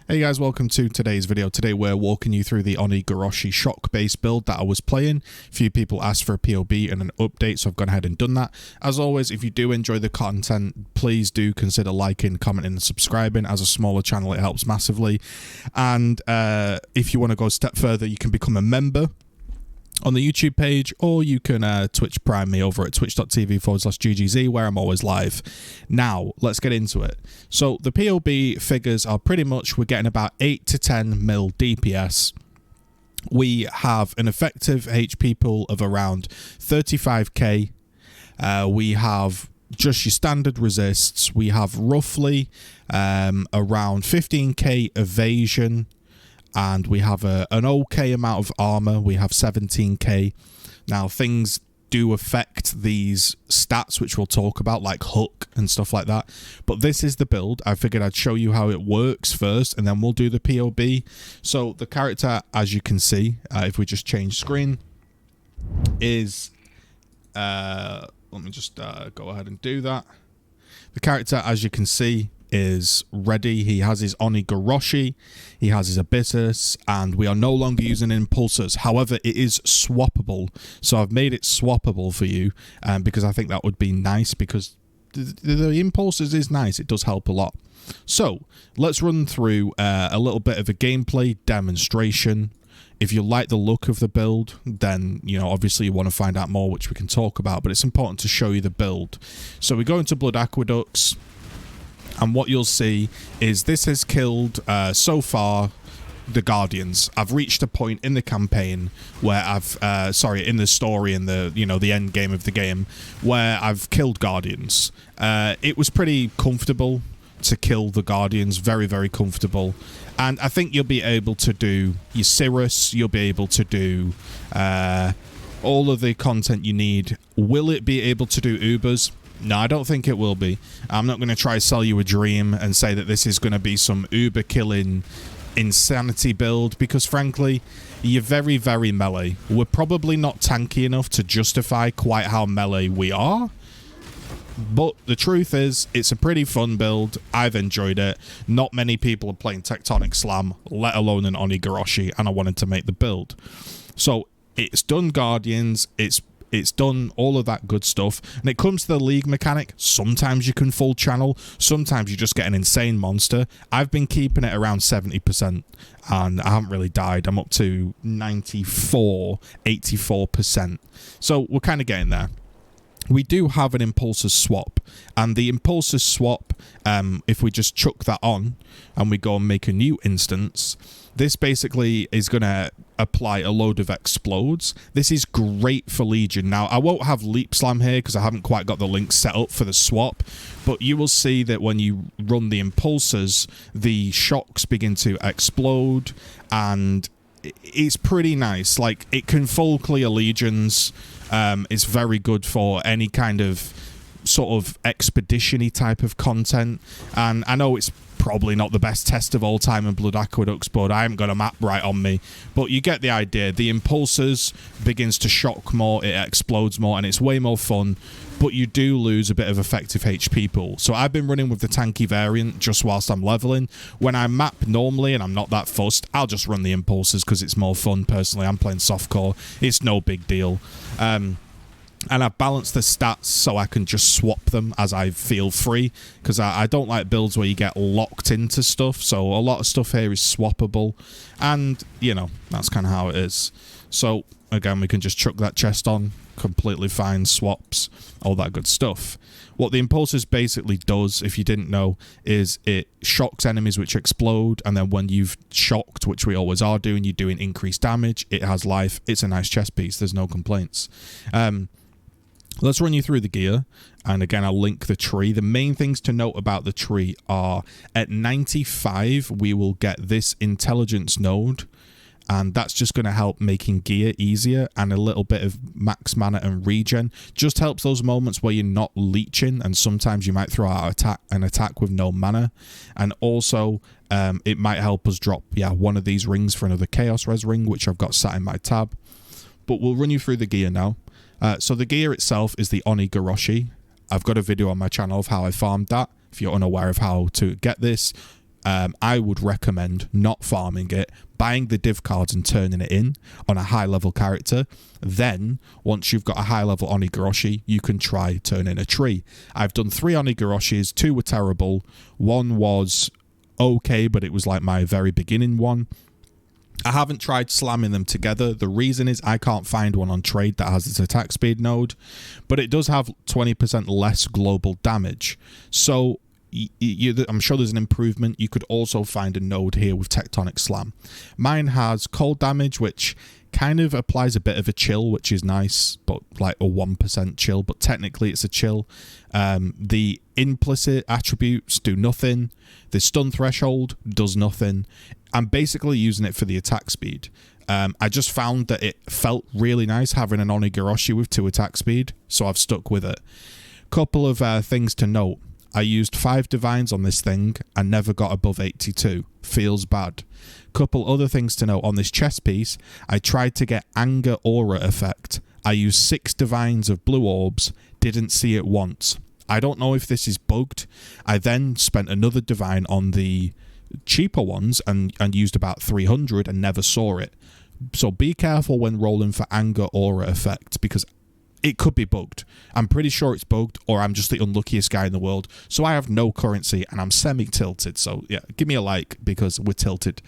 Hey guys, welcome to today's video. Today we're walking you through the Oni-Goroshi shock based build that I was playing. A few people asked for a POB and an update, so I've gone ahead and done that. As always, if you do enjoy the content, please do consider liking, commenting and subscribing. As a smaller channel, it helps massively. And if you want to go a step further, you can become a member on the YouTube page, or you can Twitch Prime me over at twitch.tv/GGZII, where I'm always live. Now, let's get into it. So the POB figures are pretty much, we're getting about 8 to 10 mil DPS. We have an effective HP pool of around 35k. We have just your standard resists. We have roughly around 15k evasion. And we have an okay amount of armor. We have 17k. Now, things do affect these stats, which we'll talk about, like hook and stuff like that. But this is the build. I figured I'd show you how it works first, and then we'll do the POB. So the character, as you can see, if we just change screen, is... let me just go ahead and do that. The character, as you can see, is ready. He has his Oni-Goroshi, he has his Abyss, and we are no longer using impulsors. However, it is swappable, so I've made it swappable for you because I think that would be nice, because the impulsors is nice. It does help a lot. So let's run through a little bit of a gameplay demonstration. If you like the look of the build, then, you know, obviously you want to find out more, which we can talk about, but it's important to show you the build. So we go into Blood Aqueducts, and what you'll see is this has killed, so far, the Guardians. I've reached a point in the campaign where I've, in the story, in the, you know, the end game of the game, where I've killed Guardians. It was pretty comfortable to kill the Guardians, very, very comfortable. And I think you'll be able to do your Cirrus, you'll be able to do all of the content you need. Will it be able to do Ubers? No, I don't think it will be. I'm not going to try to sell you a dream and say that this is going to be some Uber killing insanity build, because frankly, you're very, very melee. We're probably not tanky enough to justify quite how melee we are. But the truth is, it's a pretty fun build. I've enjoyed it. Not many people are playing Tectonic Slam, let alone an Oni-Goroshi, and I wanted to make the build. So it's done Guardians, it's done all of that good stuff. And it comes to the league mechanic. Sometimes you can full channel. Sometimes you just get an insane monster. I've been keeping it around 70%. And I haven't really died. I'm up to 94, 84%. So we're kind of getting there. We do have an impulsor swap. And the impulsor swap, if we just chuck that on and we go and make a new instance, this basically is going to apply a load of explodes. This is great for Legion. Now, I won't have Leap Slam here because I haven't quite got the link set up for the swap, but you will see that when you run the impulsors, the shocks begin to explode, and it's pretty nice. Like, it can full clear Legions. It's very good for any kind of sort of expedition-y type of content, and I know it's probably not the best test of all time in Blood Aqueducts, but I haven't got a map right on me. But you get the idea. The impulsors begins to shock more, it explodes more, and it's way more fun, but you do lose a bit of effective HP pool. So I've been running with the tanky variant just whilst I'm leveling. When I map normally and I'm not that fussed, I'll just run the impulsors because it's more fun. Personally, I'm playing softcore. It's no big deal. And I've balanced the stats so I can just swap them as I feel free, because I don't like builds where you get locked into stuff. So a lot of stuff here is swappable, and, you know, that's kind of how it is. So, again, we can just chuck that chest on, completely fine, swaps, all that good stuff. What the impulsors basically does, if you didn't know, is it shocks enemies which explode, and then when you've shocked, which we always are doing, you're doing increased damage. It has life. It's a nice chest piece. There's no complaints. Let's run you through the gear, and again, I'll link the tree. The main things to note about the tree are, at 95, we will get this intelligence node, and that's just going to help making gear easier, and a little bit of max mana and regen. Just helps those moments where you're not leeching, and sometimes you might throw out an attack with no mana. And also, it might help us drop, one of these rings for another Chaos Res ring, which I've got sat in my tab. But we'll run you through the gear now. So the gear itself is the Oni-Goroshi. I've got a video on my channel of how I farmed that, if you're unaware of how to get this. I would recommend not farming it, buying the div cards and turning it in on a high level character. Then once you've got a high level Oni-Goroshi, you can try turning a tree. I've done 3 Oni-Goroshis, 2 were terrible, 1 was okay, but it was like my very beginning one. I haven't tried slamming them together. The reason is I can't find one on trade that has its attack speed node, but it does have 20% less global damage. So I'm sure there's an improvement. You could also find a node here with Tectonic Slam. Mine has cold damage, which kind of applies a bit of a chill, which is nice, but like a 1% chill, but technically it's a chill. The implicit attributes do nothing. The stun threshold does nothing. I'm basically using it for the attack speed. I just found that it felt really nice having an Oni-Goroshi with 2 attack speed, so I've stuck with it. Couple of things to note. I used 5 divines on this thing and never got above 82. Feels bad. Couple other things to note. On this chest piece, I tried to get anger aura effect. I used 6 divines of blue orbs, didn't see it once. I don't know if this is bugged. I then spent another divine on the cheaper ones and used about 300 and never saw it. So be careful when rolling for anger aura effect, because it could be bugged. I'm pretty sure it's bugged, or I'm just the unluckiest guy in the world. So I have no currency and I'm semi-tilted. So yeah, give me a like because we're tilted.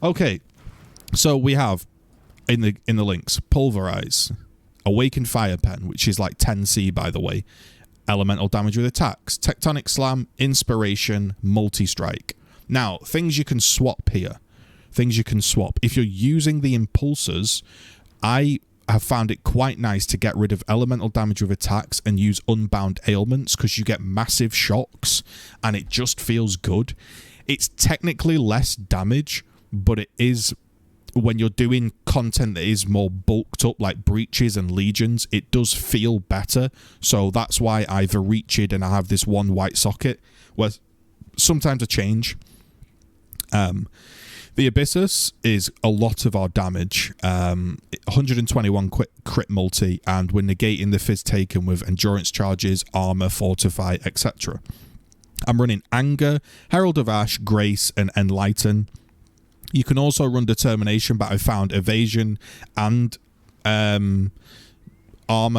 Okay, so we have in the links, Pulverize, Awaken Fire Pen, which is like 10C by the way, elemental damage with attacks, Tectonic Slam, Inspiration, Multi-Strike. Now, things you can swap here. Things you can swap. If you're using the impulsors, I have found it quite nice to get rid of elemental damage with attacks and use unbound ailments, because you get massive shocks and it just feels good. It's technically less damage, but it is, when you're doing content that is more bulked up like breaches and legions, it does feel better. So that's why I've reached and I have this one white socket where sometimes I change. The Abyssus is a lot of our damage, 121 crit multi, and we're negating the fizz taken with endurance charges, armor, fortify, etc. I'm running Anger, Herald of Ash, Grace, and Enlighten. You can also run Determination, but I found Evasion and armor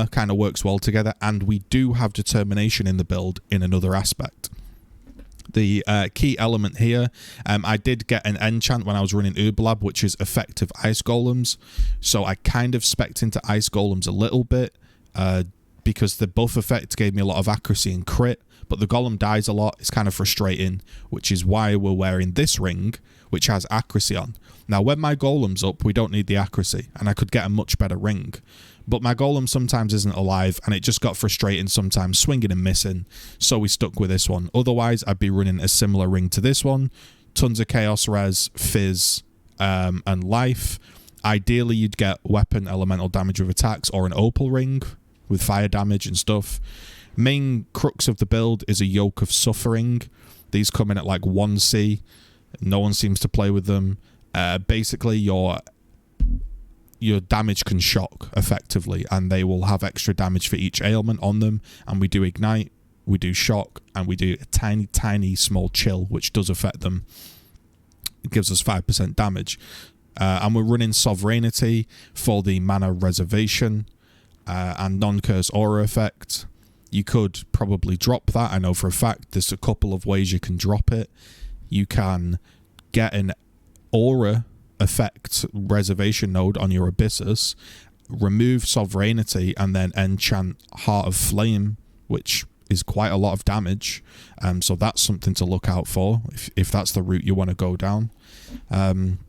kind of works well together, and we do have Determination in the build in another aspect. The key element here, I did get an enchant when I was running Uberlab, which is effective ice golems. So I kind of specced into ice golems a little bit because the buff effect gave me a lot of accuracy and crit, but the golem dies a lot. It's kind of frustrating, which is why we're wearing this ring, which has accuracy on. Now, when my golem's up, we don't need the accuracy, and I could get a much better ring. But my golem sometimes isn't alive, and it just got frustrating sometimes, swinging and missing, so we stuck with this one. Otherwise, I'd be running a similar ring to this one. Tons of Chaos Res, Fizz, and Life. Ideally, you'd get weapon elemental damage with attacks, or an Opal ring with fire damage and stuff. Main crux of the build is a Yoke of Suffering. These come in at like 1C. No one seems to play with them. Basically, your damage can shock effectively, and they will have extra damage for each ailment on them. And we do Ignite, we do Shock, and we do a tiny small chill, which does affect them. It gives us 5% damage. And we're running Sovereignty for the mana reservation and non-curse aura effect. You could probably drop that. I know for a fact there's a couple of ways you can drop it. You can get an aura effect reservation node on your Abyssus, remove Sovereignty, and then enchant Heart of Flame, which is quite a lot of damage. So that's something to look out for if that's the route you want to go down. In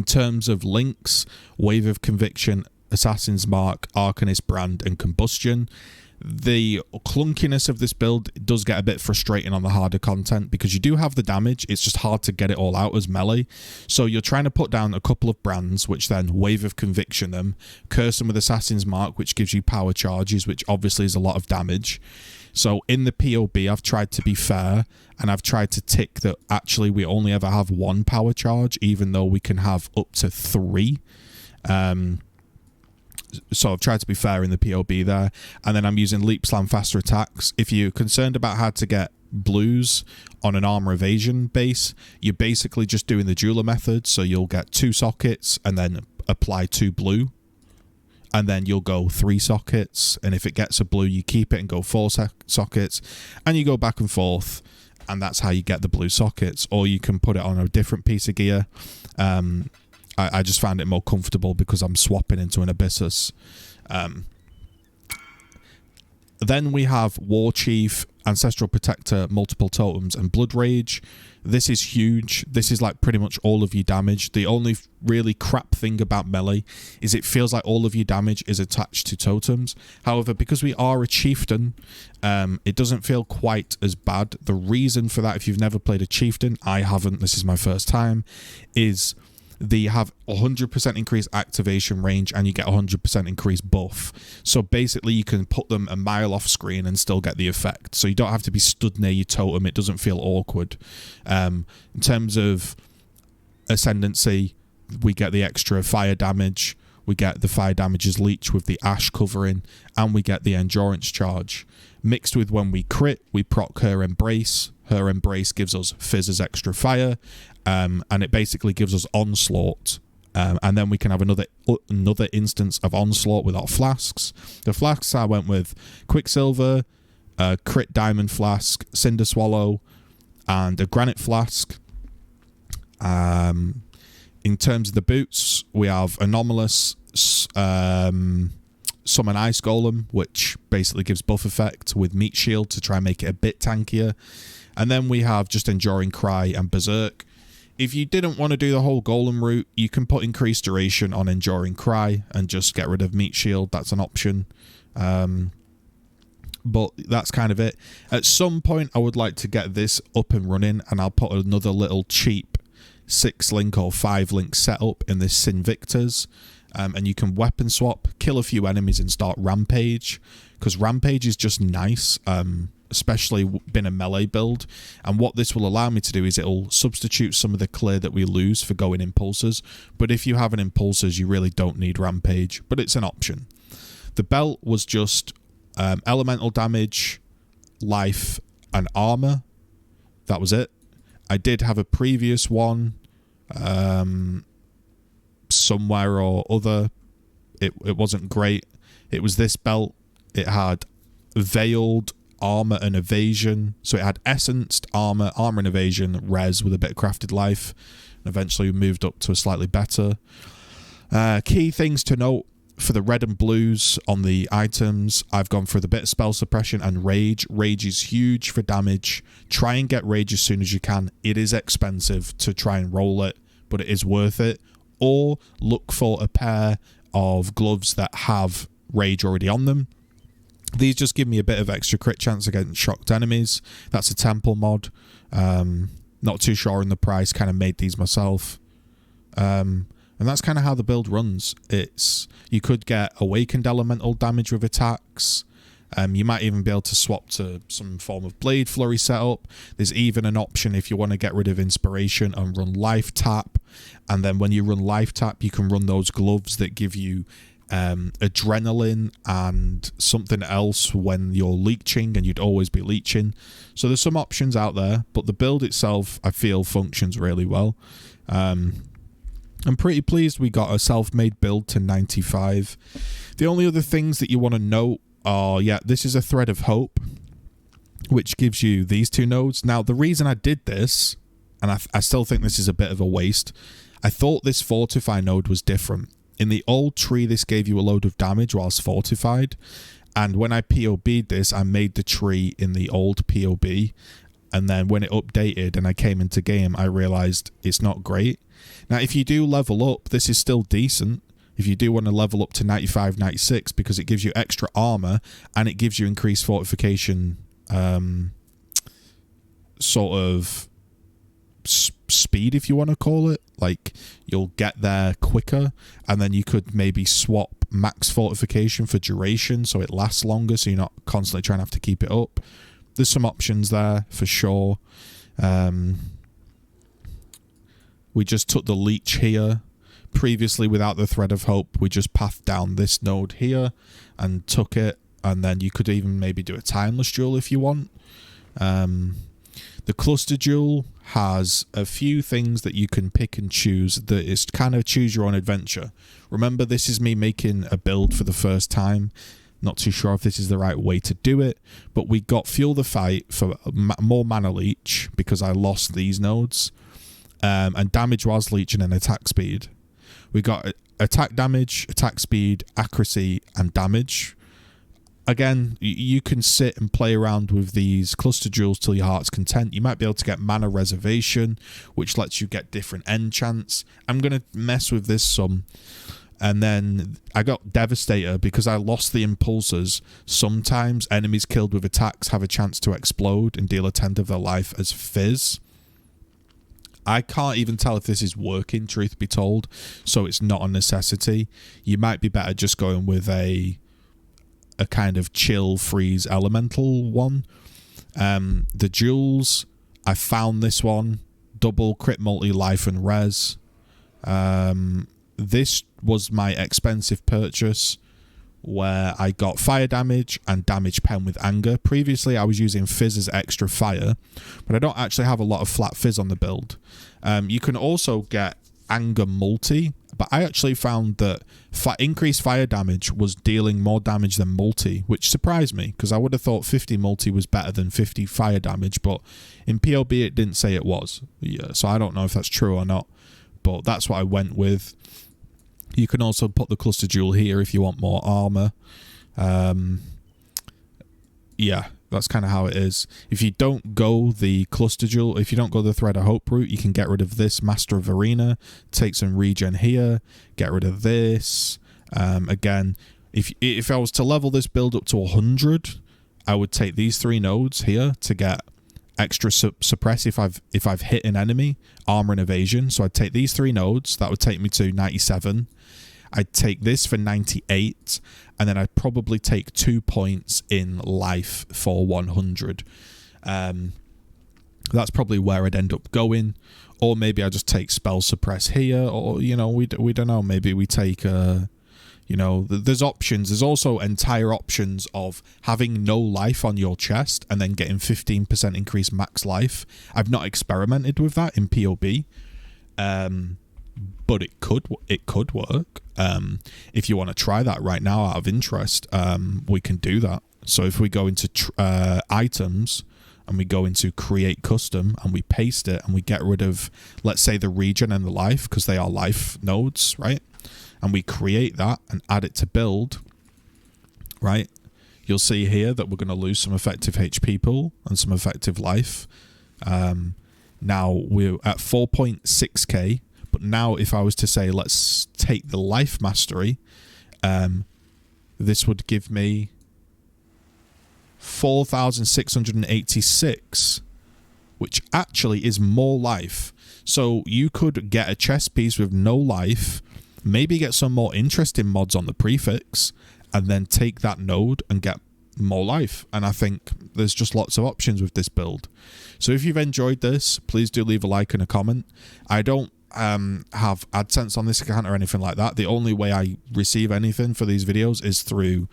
terms of links, Wave of Conviction, Assassin's Mark, Arcanist Brand, and Combustion. The clunkiness of this build does get a bit frustrating on the harder content because you do have the damage, it's just hard to get it all out as melee. So you're trying to put down a couple of brands, which then Wave of Conviction them, curse them with Assassin's Mark, which gives you power charges, which obviously is a lot of damage. So in the POB, I've tried to be fair, and I've tried to tick that actually we only ever have 1 power charge, even though we can have up to 3. So I've tried to be fair in the POB there. And then I'm using Leap Slam faster attacks. If you're concerned about how to get blues on an armor evasion base, you're basically just doing the jeweler method. So you'll get 2 sockets and then apply 2 blue, and then you'll go 3 sockets, and if it gets a blue you keep it and go 4 sockets, and you go back and forth, and that's how you get the blue sockets. Or you can put it on a different piece of gear. I just found it more comfortable because I'm swapping into an Abyssus. Then we have War Chief, Ancestral Protector, Multiple Totems, and Blood Rage. This is huge. This is like pretty much all of your damage. The only really crap thing about melee is it feels like all of your damage is attached to totems. However, because we are a chieftain, it doesn't feel quite as bad. The reason for that, if you've never played a chieftain, I haven't, this is my first time, is they have 100% increased activation range and you get 100% increased buff. So basically you can put them a mile off screen and still get the effect. So you don't have to be stood near your totem. It doesn't feel awkward. In terms of ascendancy, we get the extra fire damage. We get the fire damages leech with the ash covering, and we get the endurance charge. Mixed with when we crit, we proc her embrace. Her embrace gives us fizz as extra fire, and it basically gives us onslaught. And then we can have another instance of onslaught with our flasks. The flasks I went with Quicksilver, crit diamond flask, cinder swallow, and a granite flask. In terms of the boots, we have anomalous, summon ice golem, which basically gives buff effect with meat shield to try and make it a bit tankier. And then we have just enduring cry and berserk. If you didn't want to do the whole golem route, you can put increased duration on enduring cry and just get rid of meat shield. That's an option. But that's kind of it. At some point, I would like to get this up and running, and I'll put another little cheap 6-link or 5-link setup in this Sinvictors. And you can weapon swap, kill a few enemies and start Rampage, because Rampage is just nice, especially being a melee build. And what this will allow me to do is it'll substitute some of the clear that we lose for going Impulsors. But if you have an Impulsors, you really don't need Rampage, but it's an option. The belt was just elemental damage, life, and armor. That was it. I did have a previous one somewhere or other. It wasn't great. It was this belt. It had veiled armor and evasion. So it had essenced armor and evasion, res with a bit of crafted life. And eventually we moved up to a slightly better. Key things to note for the red and blues on the items, I've gone for the bit of spell suppression and rage. Rage is huge for damage. Try and get rage as soon as you can. It is expensive to try and roll it, but it is worth it. Or look for a pair of gloves that have rage already on them. These just give me a bit of extra crit chance against shocked enemies. That's a temple mod. Not too sure on the price. Kind of made these myself. And that's kind of how the build runs. You could get awakened elemental damage with attacks. You might even be able to swap to some form of blade flurry setup. There's even an option if you want to get rid of inspiration and run life tap. And then when you run life tap, you can run those gloves that give you adrenaline and something else when you're leeching, and you'd always be leeching. So there's some options out there, but the build itself, I feel, functions really well. I'm pretty pleased we got a self-made build to 95. The only other things that you want to note are, this is a Thread of Hope, which gives you these 2 nodes. Now, the reason I did this, and I still think this is a bit of a waste, I thought this Fortify node was different. In the old tree, this gave you a load of damage whilst fortified, and when I POB'd this, I made the tree in the old POB, and then when it updated and I came into game, I realised it's not great. Now, if you do level up, this is still decent. If you do want to level up to 95, 96, because it gives you extra armor and it gives you increased fortification sort of speed, if you want to call it. Like, you'll get there quicker, and then you could maybe swap max fortification for duration so it lasts longer, so you're not constantly trying to have to keep it up. There's some options there for sure. We just took the leech here. Previously, without the Thread of Hope, we just pathed down this node here and took it, and then you could even maybe do a Timeless Jewel if you want. The cluster jewel has a few things that you can pick and choose. That is kind of choose your own adventure. Remember, this is me making a build for the first time. Not too sure if this is the right way to do it, but we got Fuel the Fight for more mana leech because I lost these nodes, and damage was leech and an attack speed. We got attack damage, attack speed, accuracy, and damage. Again, you can sit and play around with these cluster jewels till your heart's content. You might be able to get mana reservation, which lets you get different enchants. I'm going to mess with this some. And then I got Devastator because I lost the impulsors. Sometimes enemies killed with attacks have a chance to explode and deal a tenth of their life as fizz. I can't even tell if this is working, truth be told, so it's not a necessity. You might be better just going with a kind of chill freeze elemental one. The jewels, I found this one, double crit multi life and res. This was my expensive purchase where I got fire damage and damage pen with anger. Previously I was using fizz as extra fire, but I don't actually have a lot of flat fizz on the build. You can also get anger multi, but I actually found that increased fire damage was dealing more damage than multi, which surprised me because I would have thought 50 multi was better than 50 fire damage, but in POB it didn't say it was. Yeah, so I don't know if that's true or not, but that's what I went with. You can also put the cluster jewel here if you want more armor. Yeah, that's kind of how it is. If you don't go the cluster jewel, if you don't go the Thread of Hope route, you can get rid of this Master of Arena, take some regen here, get rid of this. Again, if I was to level this build up to 100, I would take these 3 nodes here to get extra suppress if I've hit an enemy, armor and evasion. So I'd take these 3 nodes, that would take me to 97. I'd take this for 98, and then I'd probably take 2 points in life for 100. That's probably where I'd end up going, or maybe I just take spell suppress here, or you know, we don't know, maybe we take you know, there's options. There's also entire options of having no life on your chest and then getting 15% increased max life. I've not experimented with that in POB, but it could work. If you want to try that right now out of interest, we can do that. So if we go into items and we go into create custom and we paste it and we get rid of, let's say, the regen and the life, because they are life nodes, right? And we create that and add it to build, right? You'll see here that we're going to lose some effective HP pool and some effective life. Now we're at 4.6k, but now if I was to say, let's take the life mastery, this would give me 4,686, which actually is more life. So you could get a chest piece with no life, maybe get some more interesting mods on the prefix, and then take that node and get more life. And I think there's just lots of options with this build. So if you've enjoyed this, please do leave a like and a comment. I don't have AdSense on this account or anything like that. The only way I receive anything for these videos is through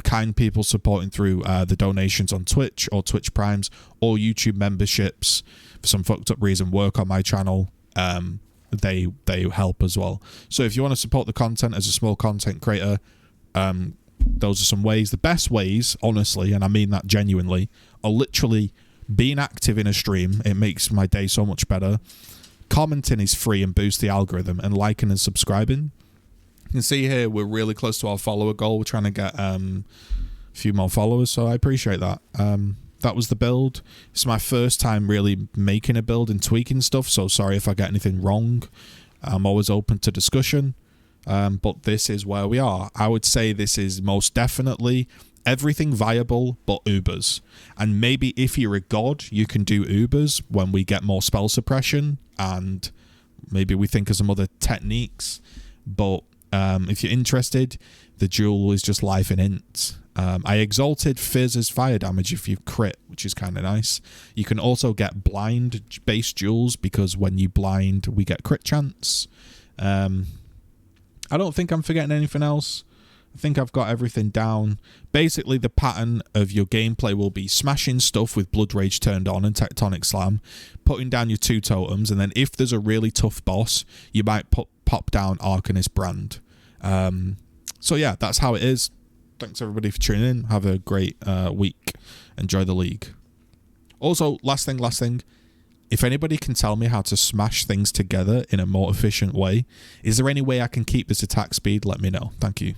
kind people supporting through the donations on Twitch or Twitch Primes or YouTube memberships. For some fucked up reason, work on my channel. They help as well. So if you want to support the content as a small content creator, those are some ways. The best ways, honestly, and I mean that genuinely, are literally being active in a stream. It makes my day so much better. Commenting is free and boosts the algorithm, and liking and subscribing. You can see here we're really close to our follower goal. We're trying to get a few more followers, so I appreciate that. That was the build. It's my first time really making a build and tweaking stuff, so sorry if I get anything wrong. I'm always open to discussion, but this is where we are. I would say this is most definitely everything viable but Ubers. And maybe if you're a god, you can do Ubers when we get more spell suppression, and maybe we think of some other techniques. But if you're interested, the jewel is just life and int. I exalted Fizz as fire damage if you crit, which is kind of nice. You can also get blind base jewels, because when you blind, we get crit chance. I don't think I'm forgetting anything else. I think I've got everything down. Basically, the pattern of your gameplay will be smashing stuff with Blood Rage turned on and Tectonic Slam, putting down your 2 totems, and then if there's a really tough boss, you might pop down Arcanist Brand. So yeah, that's how it is. Thanks everybody for tuning in. Have a great week. Enjoy the league. Also, last thing. If anybody can tell me how to smash things together in a more efficient way, is there any way I can keep this attack speed? Let me know. Thank you.